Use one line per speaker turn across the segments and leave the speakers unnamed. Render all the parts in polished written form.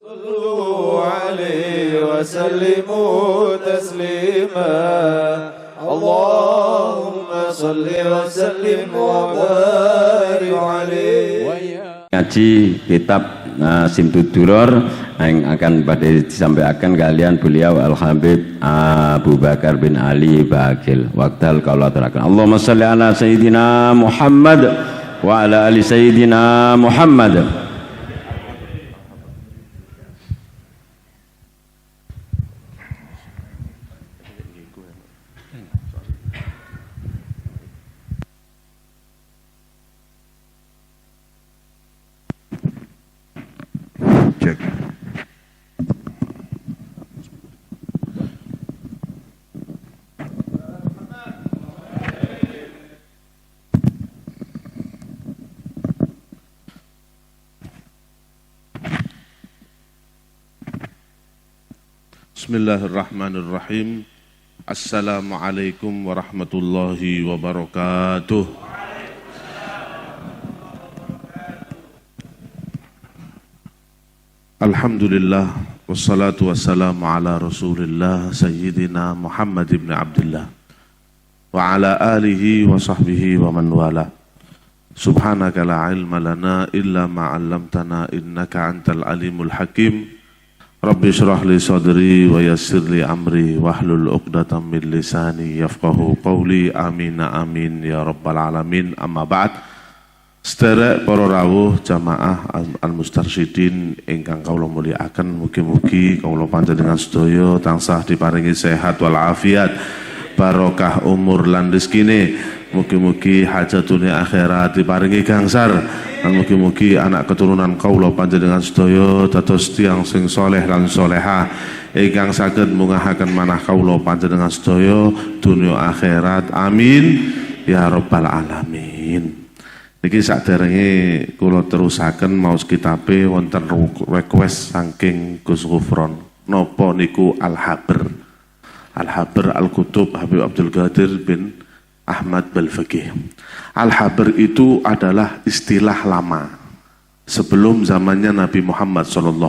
صلوا عليه وسلموا تسليما اللهم صل وسلم وبارك عليه.
Ngaji kitab Simtud-Duror yang akan pada disampaikan kalian beliau Al-Habib Abu Bakar bin Ali Bakil Waqtal Qaula Tarakan. Allahumma salli ala Sayyidina Muhammad wa ala ali Sayyidina Muhammad.
Bismillahirrahmanirrahim. Assalamualaikum warahmatullahi wabarakatuh. Alhamdulillah wassalatu wassalamu ala Rasulillah Sayyidina Muhammad ibn Abdullah wa ala alihi wa sahbihi wa man wala. Subhanaka la ilma lana illa ma 'allamtana innaka antal alimul hakim. Rabbi syrah li sadri wa yassir li amri wahlul 'uqdatam min lisani yafqahu qawli. Amin amin ya rabbal alamin. Amma ba'd. Sederek para rawuh jamaah al-mustarsyidin ingkang kawula mulyakaken, mugi-mugi kawula panjenengan sedaya tansah diparingi sehat wal afiat, barokah umur lan rezekine. Mugi-mugi hajatune akhirat diparingi gangsar. Lan mugi-mugi anak keturunan kawula panjenengan sedaya dados tiyang sing saleh lan salehah ingkang saged mungahaken manah kawula panjenengan sedaya dunya akhirat. Amin ya rabbal alamin. Niki saderenge kula terusaken maos kitabe wonten request saking Gus Ghufron. Napa niku Al-Habr? Al-Habr Al-Kutub Habib Abdul Qadir bin Ahmad Balfaqih. Al-Habr itu adalah istilah lama sebelum zamannya Nabi Muhammad SAW.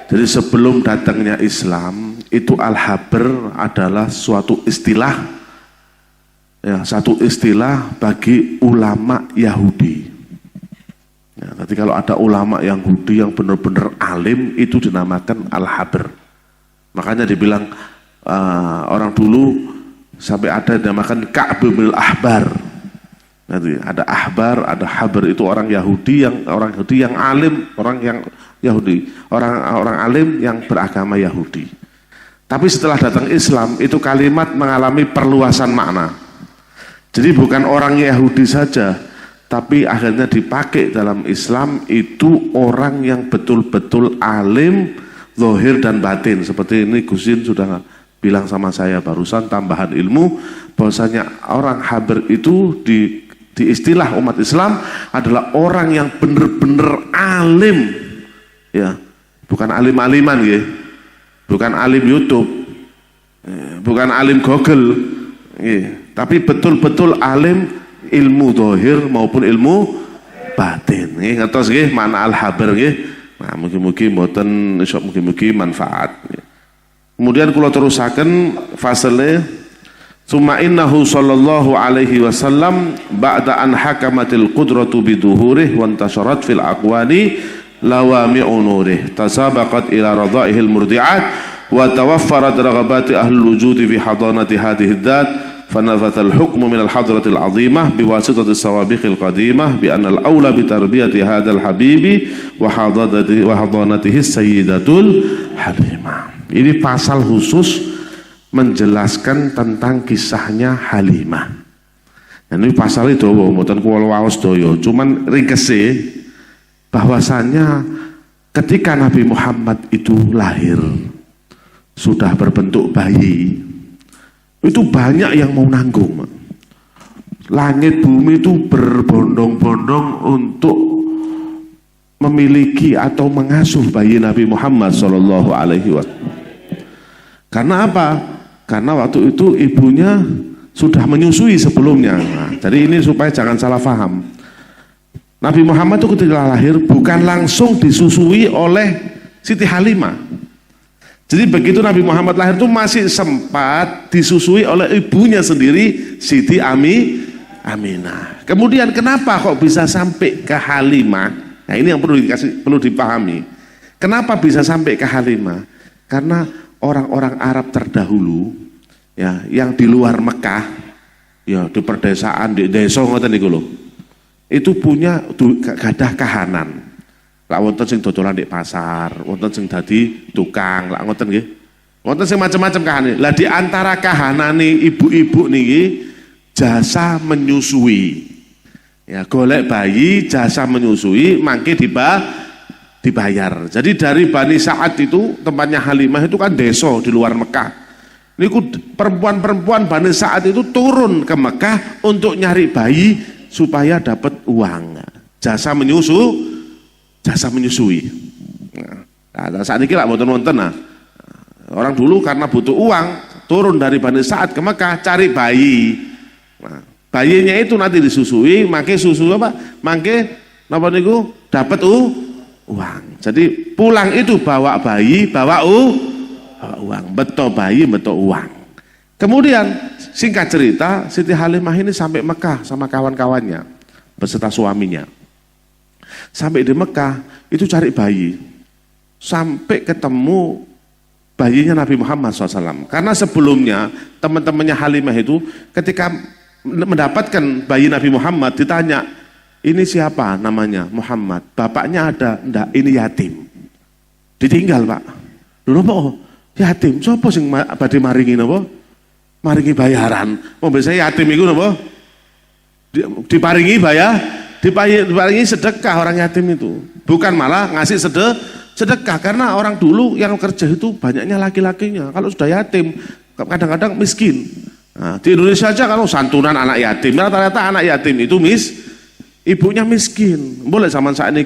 Jadi sebelum datangnya Islam itu Al-Habr adalah suatu istilah, ya, satu istilah bagi ulama Yahudi. Ya, nanti kalau ada ulama Yahudi yang benar-benar alim itu dinamakan Al-Habr. Makanya dibilang orang dulu sampai ada dinamakan Ka'bul Ahbar. Nanti ada ahbar, ada habr, itu orang Yahudi yang alim, orang yang Yahudi, orang alim yang beragama Yahudi. Tapi setelah datang Islam itu kalimat mengalami perluasan makna. Jadi bukan orang Yahudi saja, tapi akhirnya dipakai dalam Islam itu orang yang betul-betul alim, zahir dan batin. Seperti ini Gusin sudah bilang sama saya barusan, tambahan ilmu bahwasanya orang Habr itu di istilah umat Islam adalah orang yang benar-benar alim, ya, bukan alim-aliman, ya, bukan alim YouTube, bukan alim Google, ya, tapi betul-betul alim ilmu zahir maupun ilmu batin. Nggih, ngertos nggih mana Al-Habr nggih. Nah, mugi-mugi mboten iso, mugi-mugi manfaat. Kemudian kula terusaken fasale summa innahu sallallahu alaihi wasallam ba'da an hakamatil qudratu biduhurih wa intasharat fil aqwani lawami'u nurih tasabaqat ila radha'ihil murdi'at wa tawaffarat raghabati ahlul wujudi fi hadanati hadhihi dzat فنفذ الحكم من الحضرة العظيمة بواسطة السوابق القديمة بأن الأولى بتربية هذا الحبيب وحضانته السيدة الحليمة. Ini pasal khusus menjelaskan tentang kisahnya Halimah. Ini pasal itu mboten kuwala waos daya, cuman ringkese bahwasannya ketika Nabi Muhammad itu lahir sudah berbentuk bayi, itu banyak yang mau nanggung. Langit bumi itu berbondong-bondong untuk memiliki atau mengasuh bayi Nabi Muhammad SAW. Karena apa? Karena waktu itu ibunya sudah menyusui sebelumnya. Nah, jadi ini supaya jangan salah paham. Nabi Muhammad itu ketika lahir bukan langsung disusui oleh Siti Halimah. Jadi begitu Nabi Muhammad lahir itu masih sempat disusui oleh ibunya sendiri, Siti Aminah. Kemudian kenapa kok bisa sampai ke Halimah? Nah ini yang perlu dipahami. Kenapa bisa sampai ke Halimah? Karena orang-orang Arab terdahulu, ya, yang di luar Mekah, ya di perdesaan, di desa ngoten niku lho, itu punya gadah kahanan. Lah wonten sing dodolan di pasar, wonten sing dadi tukang, lah ngoten nggih. Wonten sing macam-macam kahane. Lah di antara kahanane ibu-ibu niki jasa menyusui. Ya, golek bayi, jasa menyusui, mangke dibayar. Jadi dari Bani Sa'ad itu, tempatnya Halimah itu kan desa di luar Mekah. Niku perempuan-perempuan Bani Sa'ad itu turun ke Mekah untuk nyari bayi supaya dapat uang. Jasa menyusui. Nah, saat ini lah wonten-wonten nah. Orang dulu karena butuh uang, turun dari Bani Sa'ad ke Mekah cari bayi. Nah, bayinya itu nanti disusui, mangke susu apa? Mangke napa niku dapat uang. Jadi pulang itu bawa bayi, bawa uang, beto bayi, beto uang. Kemudian singkat cerita, Siti Halimah ini sampai Mekah sama kawan-kawannya beserta suaminya. Sampai di Mekah itu cari bayi, sampai ketemu bayinya Nabi Muhammad SAW. Karena sebelumnya teman-temannya Halimah itu ketika mendapatkan bayi Nabi Muhammad ditanya, ini siapa namanya? Muhammad. Bapaknya ada? Enggak, ini yatim. Ditinggal, Pak. Lho napa? Yatim. Sopo sing badhe maringi napa? Maringi bayaran. Wong biasanya yatim iku napa? Diparingi diparingi sedekah orang yatim itu. Bukan malah ngasih sedekah karena orang dulu yang kerja itu banyaknya laki-lakinya. Kalau sudah yatim kadang-kadang miskin. Nah, di Indonesia aja kalau santunan anak yatim, rata-rata anak yatim itu ibunya miskin. Boleh zaman saat ini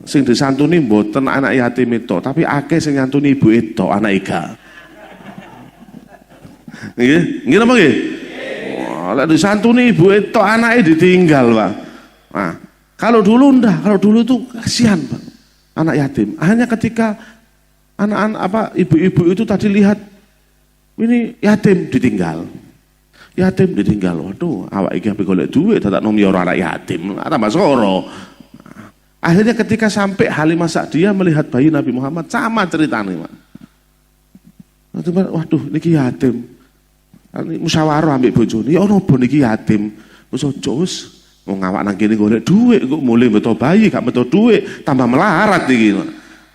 sing disantuni mboten anak yatim itu, tapi akeh sing nyantuni ibu itu anak ika. Nggih napa nggih? Wah, disantuni ibu itu anaknya ditinggal, Pak. Nah, kalau dulu ndak, kalau dulu itu kasihan, Pak. Anak yatim. Hanya ketika anak-anak ibu-ibu itu tadi lihat ini yatim ditinggal. Yatim ditinggal. Waduh, awak iki ape golek duit dadak nom ya anak yatim. Tambah soro. Akhirnya ketika sampai Halimah Sa'diyah melihat bayi Nabi Muhammad sama ceritanya, Pak. Waduh, niki yatim. Musyawarah ambek bojone. Ya napa niki yatim? Wis aja wis wong awak nang kene golek duit kok mulai beto bayi gak beto duit, tambah melarat iki.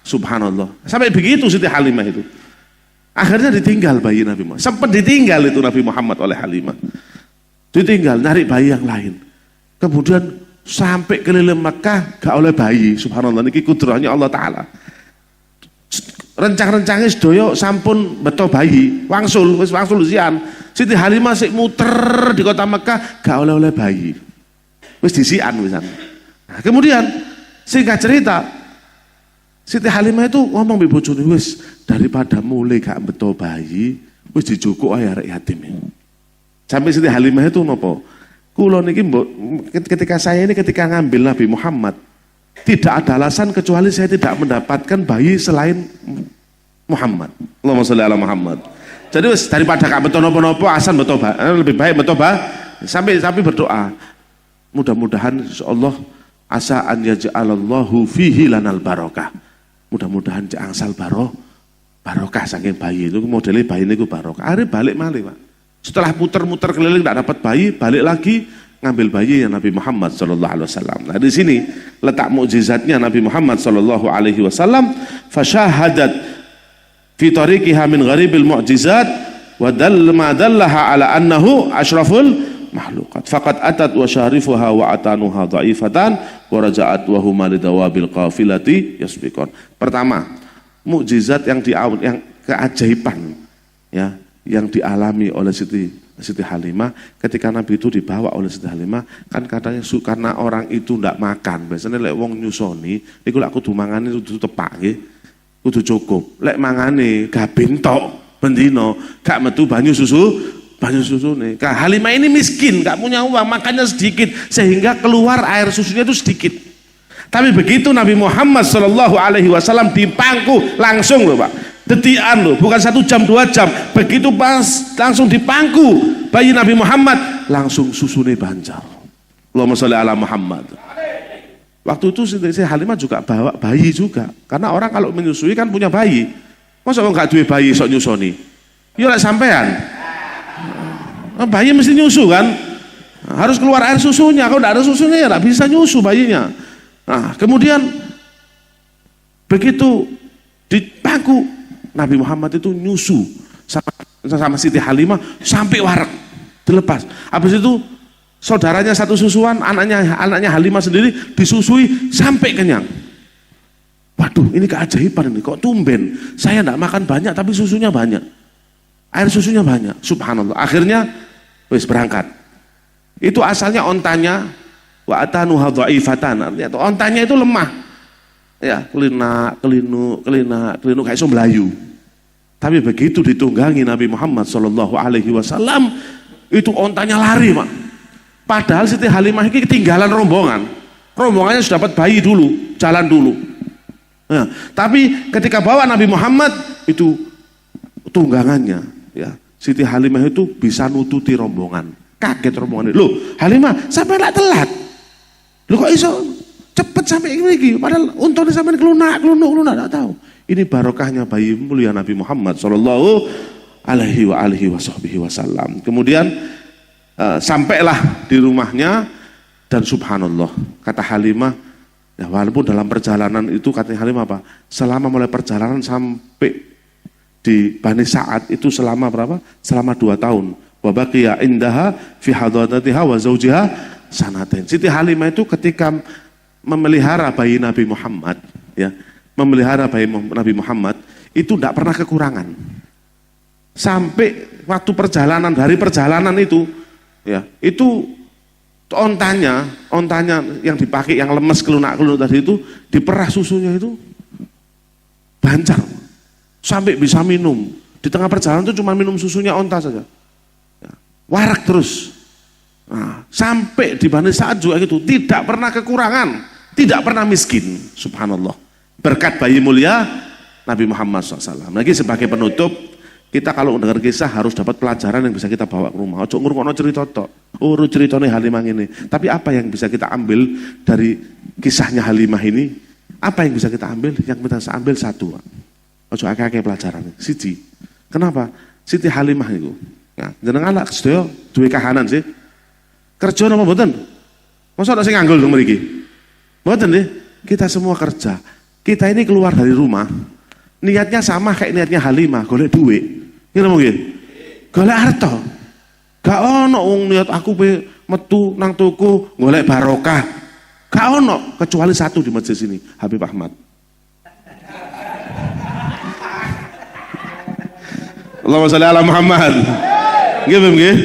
Subhanallah. Sampai begitu Siti Halimah itu. Akhirnya ditinggal bayi Nabi Muhammad. Sempat ditinggal itu Nabi Muhammad oleh Halimah. Ditinggal, nyari bayi yang lain. Kemudian sampai keliling Mekah gak oleh bayi. Subhanallah, ini kudrahnya Allah Ta'ala. Rencang-rencangnya sedoyo sampun beto bayi. Wangsul usian. Siti Halimah sik muter di kota Mekah gak oleh bayi. Wis disian wisan. Nah, kemudian singkat cerita, Siti Halimah itu ngomong mbek bojone, wis daripada mulai gak beto bayi, wis dijukuk ae arek yatim. Sampai Siti Halimah itu napa? Kula niki ketika saya ngambil Nabi Muhammad, tidak ada alasan kecuali saya tidak mendapatkan bayi selain Muhammad. Allahumma sholli ala Muhammad. Jadi wis daripada gak beto napa-napa, asan beto lebih baik beto sampai berdoa. Mudah-mudahan insyaallah asa an yaj'alallahu fihi lanal barakah. Mudah-mudahan angsal barokah saking bayi itu, modelnya bayi itu barokah. Akhirnya balik malih, Pak. Setelah puter-muter keliling tidak dapat bayi, balik lagi ngambil bayi yang Nabi Muhammad SAW. Nah di sini letak mukjizatnya Nabi Muhammad SAW. Fasyahadat fi tariqiha min gharibil mu'jizat wa ma dallaha ala annahu asyraful mahlukat. Faqad atat wa syarifuha wa atanuha dhaifatan wa raja'at wa huma lidawabil qafilati yasbiqun. Pertama, mukjizat yang keajaiban ya yang dialami oleh Siti Halimah ketika Nabi itu dibawa oleh Siti Halimah, kan katanya karena orang itu ndak makan. Biasanya lek wong nyusoni niku lek kudu mangane kudu tepak nggih. Kudu cukup. Lek mangane gaben tok bendino gak metu banyu susu banyu susune. Nah, Halimah ini miskin, nggak punya uang, makannya sedikit sehingga keluar air susunya itu sedikit. Tapi begitu Nabi Muhammad Shallallahu Alaihi Wasallam dipangku langsung loh Pak, detian loh, bukan 1 jam 2 jam. Begitu pas langsung dipangku bayi Nabi Muhammad, langsung susune bancar. Allahumma sholli ala Muhammad. Waktu itu Siti Halimah juga bawa bayi juga, karena orang kalau menyusui kan punya bayi. Masa kok nggak duwe bayi sok nyusoni? Ya lek sampean. Bayi mesti nyusu kan, harus keluar air susunya. Kalau tidak ada susunya ya tidak bisa nyusu bayinya. Nah kemudian begitu dipangku Nabi Muhammad itu nyusu sama Siti Halimah sampai warak dilepas. Habis itu saudaranya satu susuan, anaknya Halimah sendiri disusui sampai kenyang. Waduh, ini keajaiban ini, kok tumben saya tidak makan banyak tapi susunya banyak, air susunya banyak, subhanallah. Akhirnya wis berangkat. Itu asalnya ontanya wa atanuha dhaifatan, artinya ontanya itu lemah. Ya, kelinu kayak iso melayu. Tapi begitu ditunggangi Nabi Muhammad sallallahu alaihi wasallam, itu ontanya lari, Pak. Padahal Siti Halimah ini ketinggalan rombongan. Rombongannya sudah dapat bayi dulu, jalan dulu. Nah, tapi ketika bawa Nabi Muhammad itu tunggangannya, ya Siti Halimah itu bisa nututi rombongan. Kaget rombongan. Loh, Halimah sampai lah telat. Loh kok iso cepet sampai ini? Padahal untungnya sampai kelunak, enggak tahu. Ini barokahnya bayi mulia Nabi Muhammad sallallahu alaihi wasallam. Kemudian sampailah di rumahnya dan subhanallah, kata Halimah, ya walaupun dalam perjalanan itu kata Halimah apa? Selama mulai perjalanan sampai di Bani Sa'ad itu selama berapa? Selama 2 tahun. Wa baqiya indaha fi hadadatiha wa zawjiha sanatain. Siti Halimah itu ketika memelihara bayi Nabi Muhammad, ya, memelihara bayi Nabi Muhammad itu tidak pernah kekurangan. Sampai waktu perjalanan, dari perjalanan itu, ya, itu ontanya yang dipakai yang lemes kelunak-kelunak tadi itu diperah susunya itu bancar sampai bisa minum. Di tengah perjalanan itu cuma minum susunya onta saja. Ya, warak terus. Nah, sampai di Bani Sa'ad juga gitu, tidak pernah kekurangan, tidak pernah miskin. Subhanallah. Berkat bayi mulia Nabi Muhammad SAW. Lagi sebagai penutup, kita kalau mendengar kisah harus dapat pelajaran yang bisa kita bawa ke rumah. Ojo ngurungono cerita tok. Oh, ceritanya Halimah ini. Tapi apa yang bisa kita ambil dari kisahnya Halimah ini? Apa yang bisa kita ambil? Yang kita ambil satu. Ojo akeh-akeh pelajaran. Siji. Kenapa? Siti Halimah itu. Nah, jenengan anak sedaya duwe kahanan sih. Kerja napa mboten? Masa ada sing nganggul dong mriki? Mboten nggih. Kita semua kerja. Kita ini keluar dari rumah. Niatnya sama kayak niatnya Halimah, golek duit. Ngene nggih. Golek harta. Gak ono wong niat aku pe metu nang tuku golek barokah. Gak ono kecuali satu di masjid sini, Habib Ahmad. Allahumma sholli ala Muhammad. Nggih, nggih.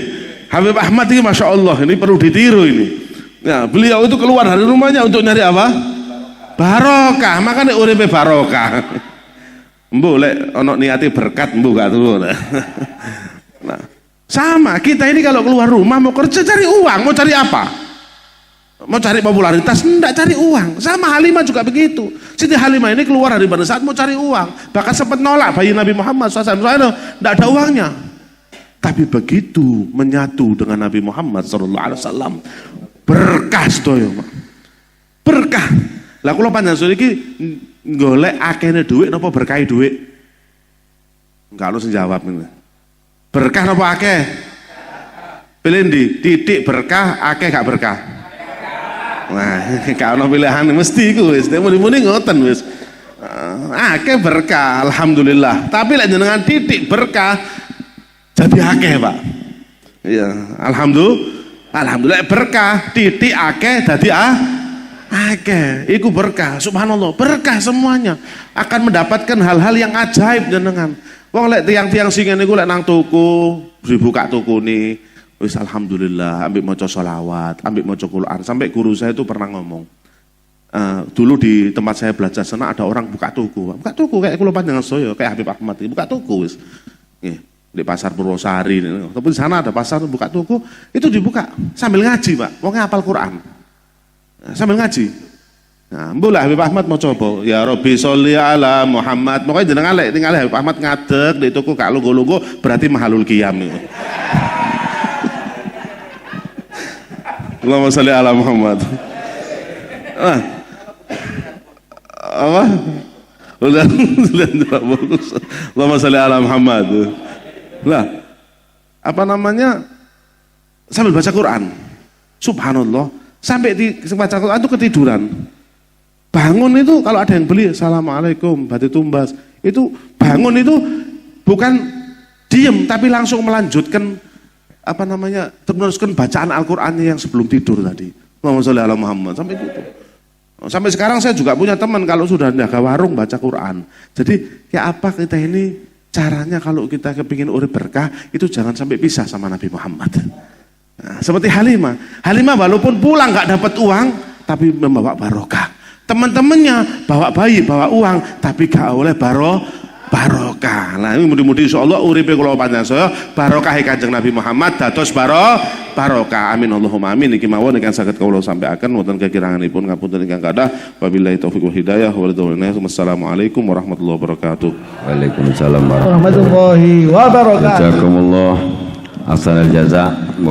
Habib Ahmad ini Masya Allah, ini perlu ditiru ini. Ya, beliau itu keluar dari rumahnya untuk nyari apa? Barokah, makanya uripe barokah. Mbuh lek ono niati berkat mbuh gak turun. Nah, sama kita ini kalau keluar rumah mau kerja cari uang, mau cari apa? Mau cari popularitas, enggak, cari uang. Sama Halimah juga begitu. Siti Halimah ini keluar dari Bani Sa'ad mau cari uang, bahkan sempat nolak bayi Nabi Muhammad SAW, enggak ada uangnya. Tapi begitu menyatu dengan Nabi Muhammad SAW, berkah sedoyo, berkah. Lah kula panjenengan iki golek akehne dhuwit napa berkahi dhuwit? Enggak harus jawab ini. Berkah napa akeh? Pilih ndi? Titik berkah, akeh gak berkah. Nah, gak ono pilihan mesti iku wis. Nek muni-muni ngoten wis. Akeh berkah, alhamdulillah. Tapi lek jenengan titik berkah jadi akeh, Pak. Iya, alhamdulillah berkah, titik akeh dadi akeh. Iku berkah, subhanallah, berkah semuanya. Akan mendapatkan hal-hal yang ajaib jenengan. Wong lek tiang-tiang sing ngene iku lek nang tuku, dibuka tukune, wis alhamdulillah, ambil maca sholawat, ambil maca Quran. Sampai guru saya itu pernah ngomong, dulu di tempat saya belajar sana ada orang buka tuku kayak kula panjenengan saya, kayak Habib Ahmad, buka tuku wis. Nggih. di pasar Purwosari, tapi di sana ada pasar buka toko, itu dibuka sambil ngaji Pak, pokoknya hafal Quran, sambil ngaji. Nah, boleh Habib Ahmad mau coba, ya Robbi sholli ala Muhammad, pokoknya jenengan lek tinggal Habib Ahmad ngadeg di toko kak logo-logo berarti mahalul qiyam. Allahumma sholli ala Muhammad. Apa? Allahumma sholli ala Muhammad. Lah, apa namanya? Sambil baca Quran. Subhanallah, sampai di baca Quran itu ketiduran. Bangun itu kalau ada yang beli assalamualaikum batu tumbas, itu bangun itu bukan diem tapi langsung melanjutkan apa namanya? Meneruskan bacaan Al-Qur'annya yang sebelum tidur tadi. Allahumma sholli ala Muhammad sampai gitu. Sampai sekarang saya juga punya teman kalau sudah jaga warung baca Quran. Jadi ya apa kita ini caranya kalau kita kepingin urip berkah itu jangan sampai pisah sama Nabi Muhammad. Nah, seperti Halimah. Halimah walaupun pulang nggak dapat uang tapi membawa barokah. Teman-temannya bawa bayi, bawa uang tapi gak oleh barokah. Nah ini mudah-mudahan insyaallah uripe kula panjang saya barokah Kanjeng Nabi Muhammad dados barokah. Amin Allahumma amin. Niki mawon ingkang saged kula sampaikan wonten kekiranganipun ngapunten ingkang kathah. Wabillahi taufiq wal hidayah. Wassalamualaikum warahmatullahi wabarakatuh.
Waalaikumsalam
warahmatullahi wabarakatuh.
Jazakumullah ahsanal jaza.